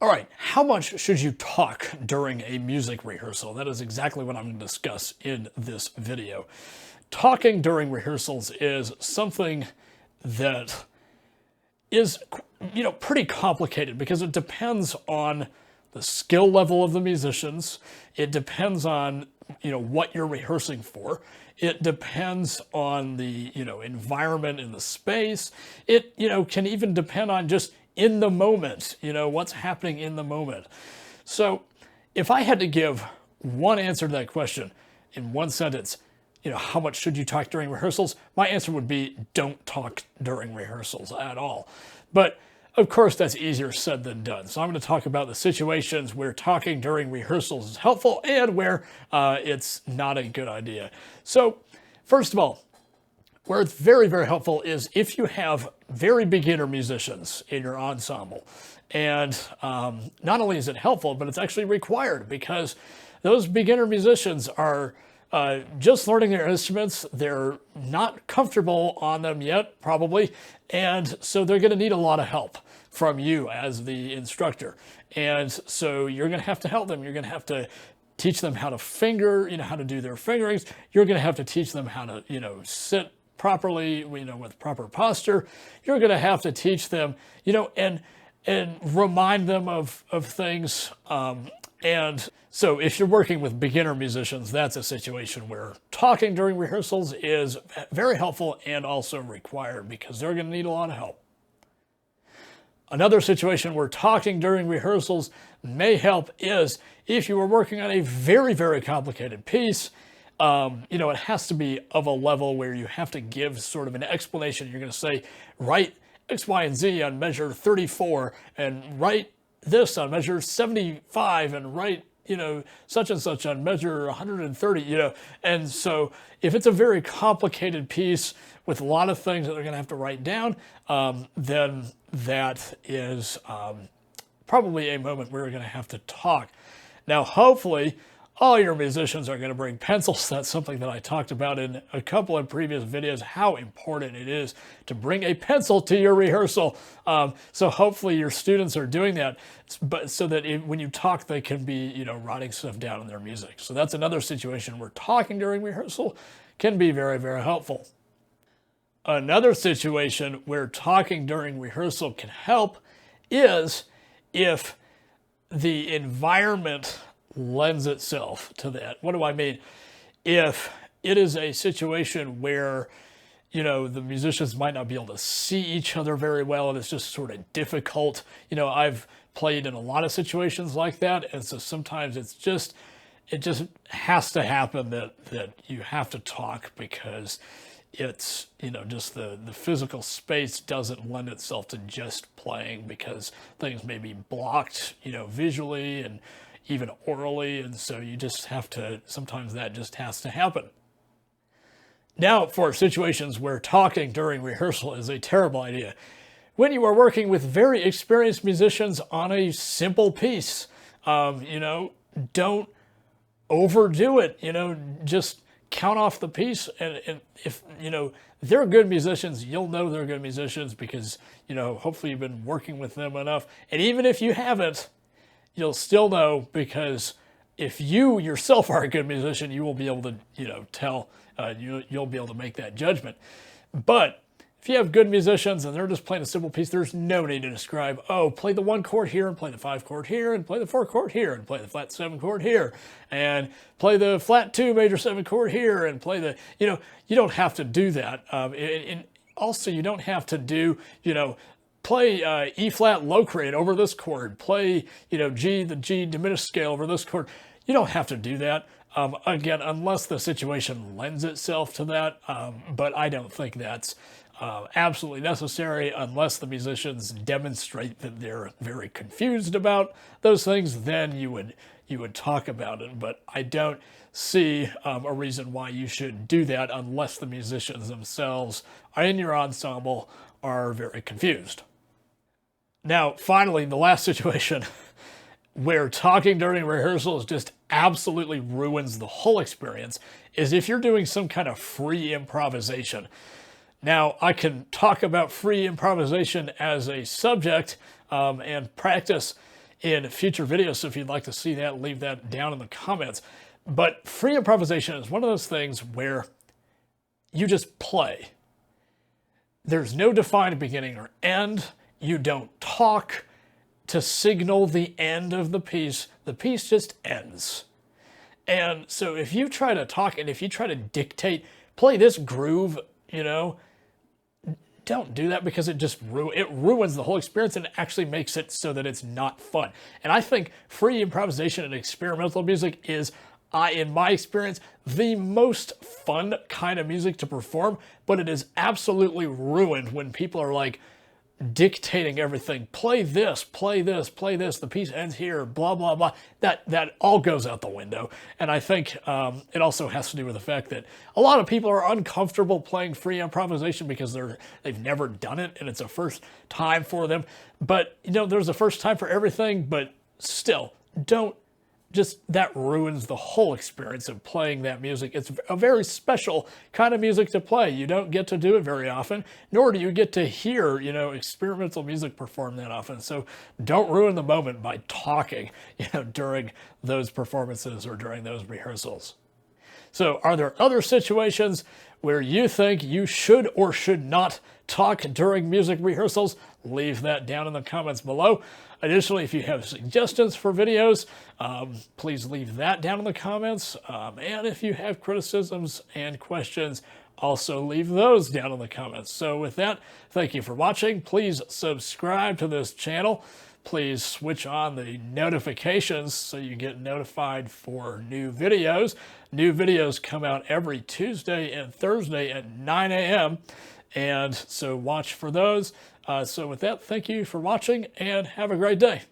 All right, how much should you talk during a music rehearsal? That is exactly what I'm going to discuss in this video. Talking during rehearsals is something that is, pretty complicated because it depends on the skill level of the musicians. It depends on, what you're rehearsing for. It depends on the, environment in the space. It, can even depend on just in the moment, what's happening in the moment. So if I had to give one answer to that question in one sentence, how much should you talk during rehearsals? My answer would be don't talk during rehearsals at all. But of course, that's easier said than done. So I'm going to talk about the situations where talking during rehearsals is helpful and where it's not a good idea. So first of all, where it's very, very helpful is if you have very beginner musicians in your ensemble. And not only is it helpful, but it's actually required because those beginner musicians are just learning their instruments. They're not comfortable on them yet, probably. And so they're going to need a lot of help from you as the instructor. And so you're going to have to help them. You're going to have to teach them how to finger, how to do their fingerings. You're going to have to teach them how to, sit properly, with proper posture. You're going to have to teach them, and remind them of things. And so if you're working with beginner musicians, that's a situation where talking during rehearsals is very helpful and also required because they're going to need a lot of help. Another situation where talking during rehearsals may help is if you are working on a very, very complicated piece. It has to be of a level where you have to give sort of an explanation. You're going to say, write X, Y, and Z on measure 34 and write this on measure 75 and write, such and such on measure 130, And so if it's a very complicated piece with a lot of things that they're going to have to write down, then that is probably a moment where you're going to have to talk. Now, hopefully, all your musicians are going to bring pencils. That's something that I talked about in a couple of previous videos, how important it is to bring a pencil to your rehearsal. So hopefully your students are doing that, but so that when you talk, they can be, writing stuff down in their music. So that's another situation where talking during rehearsal can be very, very helpful. Another situation where talking during rehearsal can help is if the environment lends itself to that. What do I mean? If it is a situation where, the musicians might not be able to see each other very well and it's just sort of difficult. I've played in a lot of situations like that. And so sometimes it just has to happen that you have to talk because it's, just the physical space doesn't lend itself to just playing because things may be blocked, visually and even orally, and so you just have to, sometimes that just has to happen. Now, for situations where talking during rehearsal is a terrible idea, when you are working with very experienced musicians on a simple piece, don't overdo it, just count off the piece, and if, they're good musicians, you'll know they're good musicians because, hopefully you've been working with them enough, and even if you haven't, you'll still know because if you yourself are a good musician, you will be able to, tell, you'll be able to make that judgment. But if you have good musicians and they're just playing a simple piece, there's no need to describe, oh, play the 1 chord here and play the 5 chord here and play the 4 chord here and play the flat 7 chord here and play the flat 2 major 7 chord here and play the, you don't have to do that. And also you don't have to do, play E flat low grade over this chord, play, the G diminished scale over this chord. You don't have to do that, again, unless the situation lends itself to that, but I don't think that's absolutely necessary unless the musicians demonstrate that they're very confused about those things, then you would talk about it, but I don't see a reason why you should do that unless the musicians themselves are in your ensemble are very confused. Now, finally, the last situation where talking during rehearsals just absolutely ruins the whole experience is if you're doing some kind of free improvisation. Now, I can talk about free improvisation as a subject and practice in future videos. So if you'd like to see that, leave that down in the comments. But free improvisation is one of those things where you just play. There's no defined beginning or end. You don't talk to signal the end of the piece. The piece just ends. And so if you try to talk and if you try to dictate, play this groove, don't do that, because it just ruins the whole experience, and it actually makes it so that it's not fun. And I think free improvisation and experimental music is, in my experience, the most fun kind of music to perform, but it is absolutely ruined when people are like dictating everything. Play this, play this, play this, the piece ends here, blah, blah, blah. That all goes out the window. And I think it also has to do with the fact that a lot of people are uncomfortable playing free improvisation because they've never done it and it's a first time for them. But, there's a first time for everything, but still, that ruins the whole experience of playing that music. It's a very special kind of music to play. You don't get to do it very often, nor do you get to hear, experimental music performed that often. So don't ruin the moment by talking, during those performances or during those rehearsals. So are there other situations where you think you should or should not talk during music rehearsals? Leave that down in the comments below. Additionally, if you have suggestions for videos, please leave that down in the comments. And if you have criticisms and questions, also leave those down in the comments. So with that, thank you for watching. Please subscribe to this channel. Please switch on the notifications so you get notified for new videos. New videos come out every Tuesday and Thursday at 9 a.m. And so watch for those. So with that, thank you for watching and have a great day.